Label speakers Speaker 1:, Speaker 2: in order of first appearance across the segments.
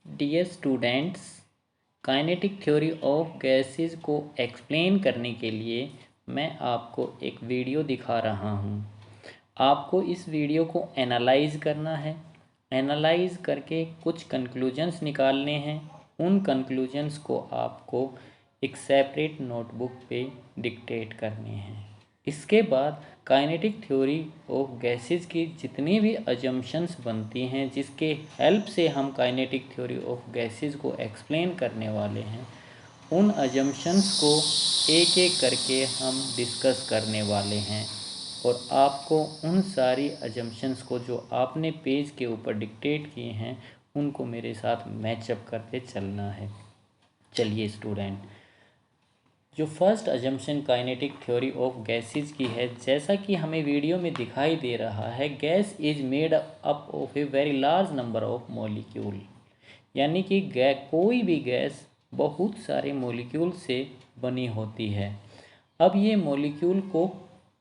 Speaker 1: Dear students, kinetic theory of gases को explain करने के लिए मैं आपको एक वीडियो दिखा रहा हूँ। आपको इस वीडियो को एनालाइज करना है। एनालाइज करके कुछ कंक्लूजन्स निकालने हैं। उन कंक्लूजन्स को आपको एक सेपरेट नोटबुक पे डिक्टेट करने हैं। इसके बाद काइनेटिक थ्योरी ऑफ गैसेस की जितनी भी अजम्पशंस बनती हैं, जिसके हेल्प से हम काइनेटिक थ्योरी ऑफ गैसेस को एक्सप्लेन करने वाले हैं, उन अजम्पशंस को एक एक करके हम डिस्कस करने वाले हैं और आपको उन सारी अजम्पशंस को जो आपने पेज के ऊपर डिक्टेट किए हैं उनको मेरे साथ मैचअप करके चलना है। चलिए स्टूडेंट, जो first assumption kinetic theory of gases की है, जैसा कि हमें वीडियो में दिखाई दे रहा है, gas is made up of a very large number of molecule. यानी कि कोई भी गैस बहुत सारे मॉलिक्यूल से बनी होती है। अब ये मॉलिक्यूल को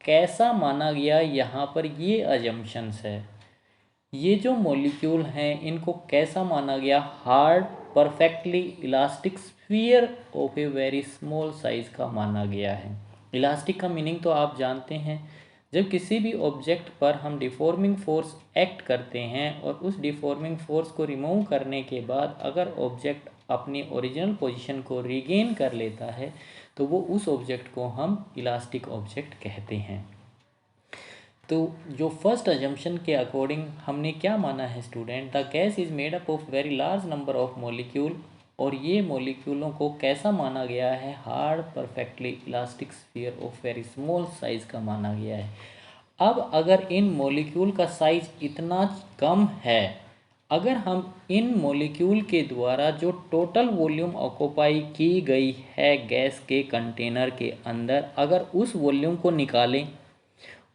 Speaker 1: कैसा माना गया, यहाँ पर ये अजम्पशंस है। ये जो मॉलिक्यूल हैं इनको कैसा माना गया? Hard, perfectly elastic sphere of a very small size का माना गया है। इलास्टिक का मीनिंग तो आप जानते हैं। जब किसी भी ऑब्जेक्ट पर हम डिफॉर्मिंग फोर्स एक्ट करते हैं और उस डिफॉर्मिंग फोर्स को रिमूव करने के बाद अगर ऑब्जेक्ट अपनी ओरिजिनल पोजीशन को रिगेन कर लेता है तो वो उस ऑब्जेक्ट को हम इलास्टिक ऑब्जेक्ट कहते हैं। तो जो फर्स्ट अजम्पशन के अकॉर्डिंग हमने क्या माना है student? The gas is made up of very large number of molecule. और ये मॉलिक्यूलों को कैसा माना गया है? Hard, perfectly elastic sphere of very small size का माना गया है। अब अगर इन मॉलिक्यूल का साइज इतना कम है, अगर हम इन मॉलिक्यूल के द्वारा जो टोटल वॉल्यूम ऑक्यूपाई की गई है गैस के कंटेनर के अंदर, अगर उस वॉल्यूम को निकालें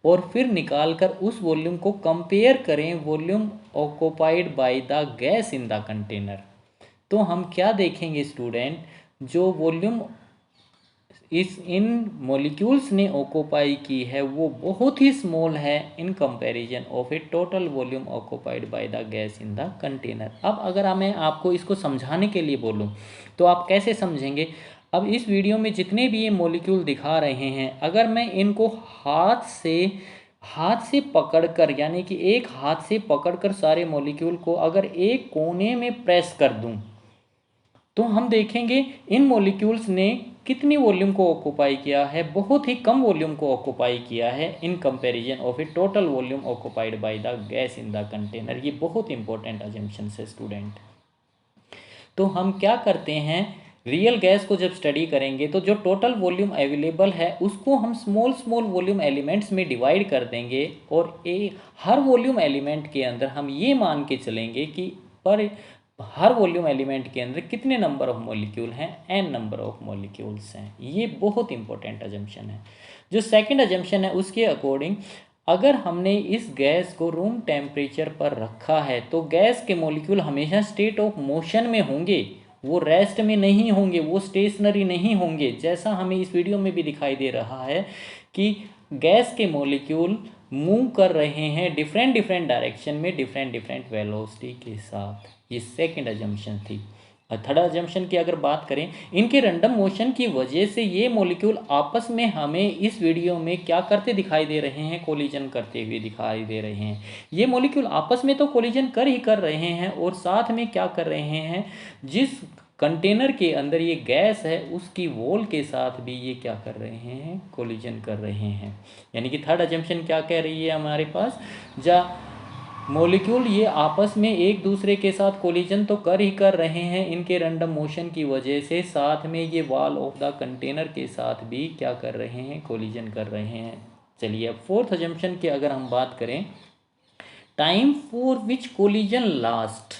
Speaker 1: और फिर निकालकर उस वॉल्यूम को कंपेयर करें volume occupied by the gas in the container, तो हम क्या देखेंगे स्टूडेंट? जो वॉल्यूम इन मॉलिक्यूल्स ने ऑक्यूपाई की है वो बहुत ही स्मॉल है in comparison of A total volume occupied by the gas in the container. अब अगर मैं आपको इसको समझाने के लिए बोलूँ तो आप कैसे समझेंगे? अब इस वीडियो में जितने भी ये मॉलिक्यूल दिखा रहे हैं, अगर मैं इनको हाथ से पकड़कर, यानी कि एक हाथ से पकड़कर सारे मॉलिक्यूल को अगर एक कोने में प्रेस कर दूं, तो हम देखेंगे इन मॉलिक्यूल्स ने कितनी वॉल्यूम को ऑक्यूपाई किया है? बहुत ही कम वॉल्यूम को ऑक्यूपाई किया है in comparison of A total volume occupied by the gas in the container. ये बहुत इंपॉर्टेंट अजम्पशन है स्टूडेंट। तो हम क्या करते हैं, रियल गैस को जब स्टडी करेंगे तो जो टोटल वॉल्यूम अवेलेबल है उसको हम स्मॉल स्मॉल वॉल्यूम एलिमेंट्स में डिवाइड कर देंगे और हर वॉल्यूम एलिमेंट के अंदर हम ये मान के चलेंगे कि पर हर वॉल्यूम एलिमेंट के अंदर कितने नंबर ऑफ मॉलिक्यूल हैं? n नंबर ऑफ मॉलिक्यूल्स हैं। ये बहुत इंपॉर्टेंट अजम्पशन है। जो सेकंड अजम्पशन है उसके अकॉर्डिंग, अगर हमने इस गैस को रूम टेम्परेचर पर रखा है तो गैस के मॉलिक्यूल हमेशा स्टेट ऑफ मोशन में होंगे, वो रेस्ट में नहीं होंगे, वो स्टेशनरी नहीं होंगे। जैसा हमें इस वीडियो में भी दिखाई दे रहा है कि गैस के मॉलिक्यूल मूव कर रहे हैं डिफरेंट डिफरेंट डायरेक्शन में डिफरेंट डिफरेंट वेलोसिटी के साथ। ये सेकंड अजम्पशन थी। थर्ड अजम्पशन की अगर बात करें, इनके रैंडम मोशन की वजह से ये मॉलिक्यूल आपस में हमें इस वीडियो में क्या करते दिखाई दे रहे हैं? कोलिजन करते हुए दिखाई दे रहे हैं। ये मॉलिक्यूल आपस में तो कोलिजन कर ही कर रहे हैं और साथ में क्या कर रहे हैं? जिस कंटेनर के अंदर ये गैस है उसकी वॉल के साथ भी ये क्या कर रहे हैं? कोलिजन कर रहे हैं। यानी कि थर्ड अजम्पशन क्या कह रही है हमारे पास? मॉलिक्यूल ये आपस में एक दूसरे के साथ कोलिजन तो कर ही कर रहे हैं इनके रैंडम मोशन की वजह से, साथ में ये वॉल ऑफ द कंटेनर के साथ भी क्या कर रहे हैं? कोलिजन कर रहे हैं। चलिए अब फोर्थ अजम्पशन की अगर हम बात करें, time for which collision last,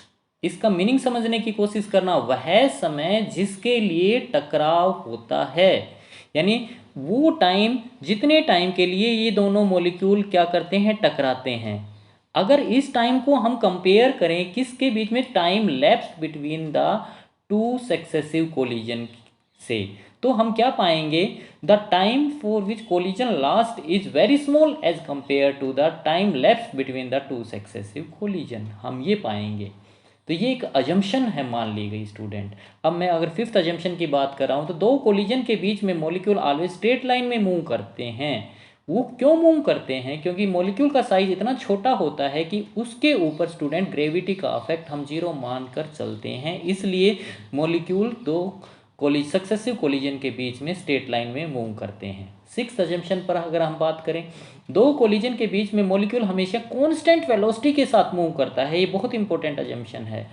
Speaker 1: इसका मीनिंग समझने की कोशिश करना। वह समय जिसके लिए टकराव होता है, यानी वो टाइम जितने टाइम के लिए ये दोनों मॉलिक्यूल क्या करते हैं? टकराते हैं। अगर इस टाइम को हम कंपेयर करें किसके बीच में? Time lapse between the two successive collision से, तो हम क्या पाएंगे? The time for which collision last is very small as compare to the time lapse between the two successive collision, हम ये पाएंगे। तो ये एक अजम्पशन है मान ली गई स्टूडेंट। अब मैं अगर फिफ्थ अजम्पशन की बात कर रहा हूँ, तो दो कोलिजन के बीच में मॉलिक्यूल ऑलवेज स्ट्रेट लाइन में मूव करते हैं। वो क्यों मूव करते हैं? क्योंकि मॉलिक्यूल का साइज इतना छोटा होता है कि उसके ऊपर स्टूडेंट ग्रेविटी का इफेक्ट हम जीरो मानकर चलते हैं, इसलिए मॉलिक्यूल दो सक्सेसिव कोलिजन के बीच में स्ट्रेट लाइन में मूव करते हैं। सिक्स्थ अजम्पशन पर अगर हम बात करें, दो कोलिजन के बीच में मॉलिक्यूल हमेशा कांस्टेंट वेलोसिटी के साथ मूव करता है। ये बहुत इंपॉर्टेंट अजम्पशन है।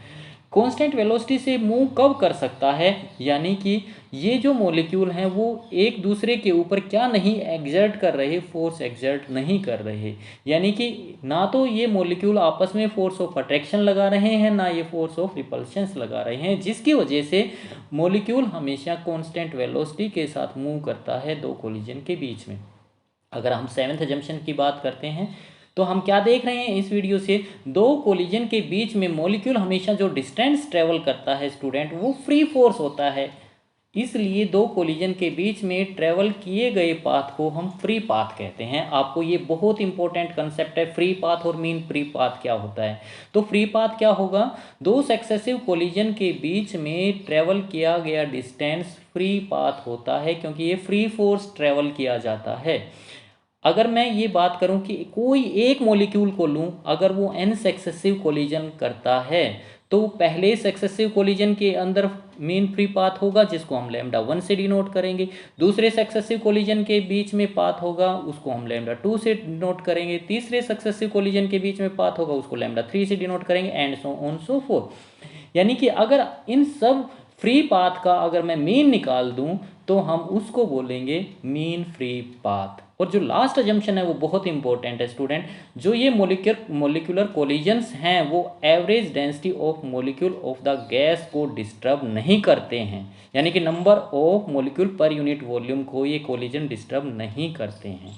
Speaker 1: कांस्टेंट वेलोसिटी से मूव कब कर सकता है? यानी कि ये जो मॉलिक्यूल हैं वो एक दूसरे के ऊपर क्या नहीं एग्जर्ट कर रहे, फोर्स एग्जर्ट नहीं कर रहे। यानी कि ना तो ये मॉलिक्यूल आपस में फोर्स ऑफ अट्रैक्शन लगा रहे हैं, ना ये फोर्स ऑफ रिपल्शंस लगा रहे हैं, जिसकी वजह से मॉलिक्यूल हमेशा कांस्टेंट वेलोसिटी के साथ मूव करता है दो कोलिजन के बीच में। अगर हम सेवन्थ अजम्पशन की बात करते हैं, तो हम क्या देख रहे हैं इस वीडियो से? दो कोलिजन के बीच में मॉलिक्यूल हमेशा जो डिस्टेंस ट्रेवल करता है स्टूडेंट, वो फ्री फोर्स होता है। इसलिए दो कोलिजन के बीच में ट्रेवल किए गए पाथ को हम फ्री पाथ कहते हैं। आपको ये बहुत इंपॉर्टेंट कंसेप्ट है, फ्री पाथ और मीन फ्री पाथ क्या होता है। तो फ्री पाथ क्या होगा? दो सक्सेसिव कोलिजन के बीच में ट्रेवल किया गया डिस्टेंस फ्री पाथ होता है, क्योंकि ये फ्री फोर्स ट्रेवल किया जाता है। अगर मैं ये बात करूं कि कोई एक मॉलिक्यूल को लूं, अगर वो n सक्सेसिव कोलिजन करता है, तो पहले सक्सेसिव कोलिजन के अंदर मीन फ्री पाथ होगा, जिसको हम लैम्डा 1 से डिनोट करेंगे। दूसरे सक्सेसिव कोलिजन के बीच में पाथ होगा, उसको हम लैम्डा 2 से डिनोट करेंगे। तीसरे सक्सेसिव कोलिजन के बीच में पाथ होगा, उसको लैम्डा 3 से डिनोट करेंगे, and so on so fourth. यानी कि अगर इन सब फ्री पाथ का अगर मैं मीन निकाल दूं, तो हम उसको बोलेंगे मीन फ्री पाथ। और जो लास्ट अजम्पशन है वो बहुत इंपॉर्टेंट है स्टूडेंट। जो ये मोलिकुलर कोलिजन्स हैं वो average density of molecule of the gas को डिस्टर्ब नहीं करते हैं। यानी कि number of molecule per unit volume को ये कोलिजन डिस्टर्ब नहीं करते हैं।